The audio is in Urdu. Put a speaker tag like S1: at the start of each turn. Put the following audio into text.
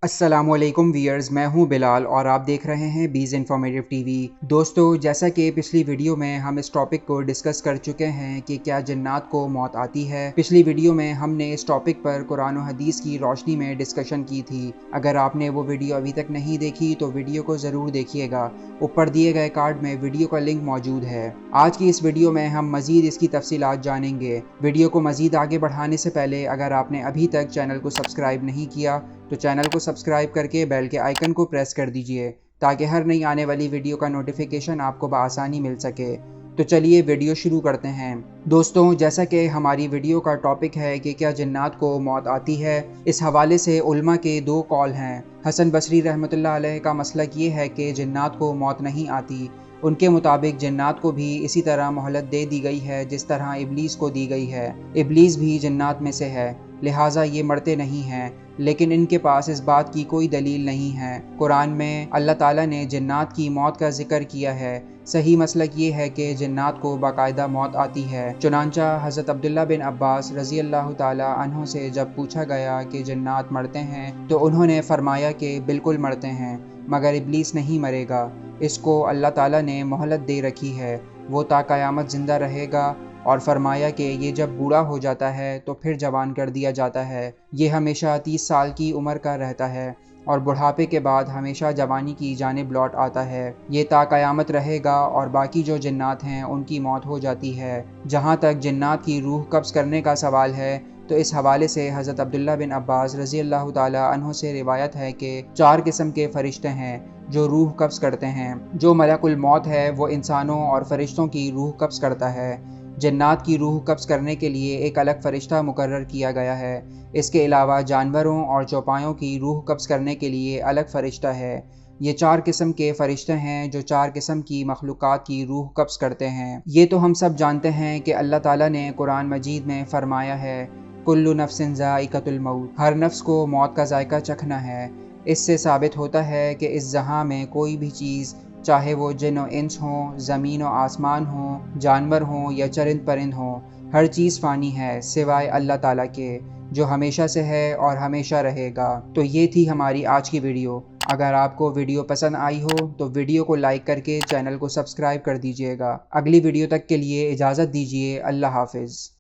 S1: السلام علیکم ویئرز، میں ہوں بلال اور آپ دیکھ رہے ہیں بیز انفارمیٹیو ٹی وی۔ دوستو، جیسا کہ پچھلی ویڈیو میں ہم اس ٹاپک کو ڈسکس کر چکے ہیں کہ کیا جنات کو موت آتی ہے۔ پچھلی ویڈیو میں ہم نے اس ٹاپک پر قرآن و حدیث کی روشنی میں ڈسکشن کی تھی۔ اگر آپ نے وہ ویڈیو ابھی تک نہیں دیکھی تو ویڈیو کو ضرور دیکھیے گا، اوپر دیے گئے کارڈ میں ویڈیو کا لنک موجود ہے۔ آج کی اس ویڈیو میں ہم مزید اس کی تفصیلات جانیں گے۔ ویڈیو کو مزید آگے بڑھانے سے پہلے اگر آپ نے ابھی تک چینل کو سبسکرائب نہیں کیا تو چینل کو سبسکرائب کر کے بیل کے آئیکن کو پریس کر دیجئے تاکہ ہر نئی آنے والی ویڈیو کا نوٹیفیکیشن آپ کو بآسانی مل سکے۔ تو چلیے ویڈیو شروع کرتے ہیں۔ دوستوں، جیسا کہ ہماری ویڈیو کا ٹاپک ہے کہ کیا جنات کو موت آتی ہے، اس حوالے سے علماء کے دو قول ہیں۔ حسن بصری رحمۃ اللہ علیہ کا مسلک یہ ہے کہ جنات کو موت نہیں آتی۔ ان کے مطابق جنات کو بھی اسی طرح مہلت دے دی گئی ہے جس طرح ابلیس کو دی گئی ہے۔ ابلیس بھی جنات میں سے ہے، لہٰذا یہ مرتے نہیں ہیں، لیکن ان کے پاس اس بات کی کوئی دلیل نہیں ہے۔ قرآن میں اللہ تعالیٰ نے جنات کی موت کا ذکر کیا ہے۔ صحیح مسلک یہ ہے کہ جنات کو باقاعدہ موت آتی ہے۔ چنانچہ حضرت عبداللہ بن عباس رضی اللہ تعالیٰ عنہ سے جب پوچھا گیا کہ جنات مرتے ہیں تو انہوں نے فرمایا کہ بالکل مرتے ہیں، مگر ابلیس نہیں مرے گا، اس کو اللہ تعالیٰ نے مہلت دے رکھی ہے، وہ تا قیامت زندہ رہے گا۔ اور فرمایا کہ یہ جب بوڑھا ہو جاتا ہے تو پھر جوان کر دیا جاتا ہے، یہ ہمیشہ 30 سال کی عمر کا رہتا ہے اور بڑھاپے کے بعد ہمیشہ جوانی کی جانب لوٹ آتا ہے، یہ تا قیامت رہے گا۔ اور باقی جو جنات ہیں ان کی موت ہو جاتی ہے۔ جہاں تک جنات کی روح قبض کرنے کا سوال ہے تو اس حوالے سے حضرت عبداللہ بن عباس رضی اللہ تعالیٰ عنہ سے روایت ہے کہ 4 قسم کے فرشتے ہیں جو روح قبض کرتے ہیں۔ جو ملک الموت ہے وہ انسانوں اور فرشتوں کی روح قبض کرتا ہے۔ جنات کی روح قبض کرنے کے لیے ایک الگ فرشتہ مقرر کیا گیا ہے۔ اس کے علاوہ جانوروں اور چوپایوں کی روح قبض کرنے کے لیے الگ فرشتہ ہے۔ یہ 4 قسم کے فرشتے ہیں جو 4 قسم کی مخلوقات کی روح قبض کرتے ہیں۔ یہ تو ہم سب جانتے ہیں کہ اللہ تعالیٰ نے قرآن مجید میں فرمایا ہے کل نفس ذائقۃ الموت، ہر نفس کو موت کا ذائقہ چکھنا ہے۔ اس سے ثابت ہوتا ہے کہ اس جہاں میں کوئی بھی چیز، چاہے وہ جن و انس ہوں، زمین و آسمان ہوں، جانور ہوں یا چرند پرند ہوں، ہر چیز فانی ہے سوائے اللہ تعالیٰ کے جو ہمیشہ سے ہے اور ہمیشہ رہے گا۔ تو یہ تھی ہماری آج کی ویڈیو۔ اگر آپ کو ویڈیو پسند آئی ہو تو ویڈیو کو لائک کر کے چینل کو سبسکرائب کر دیجئے گا۔ اگلی ویڈیو تک کے لیے اجازت دیجیے۔ اللہ حافظ۔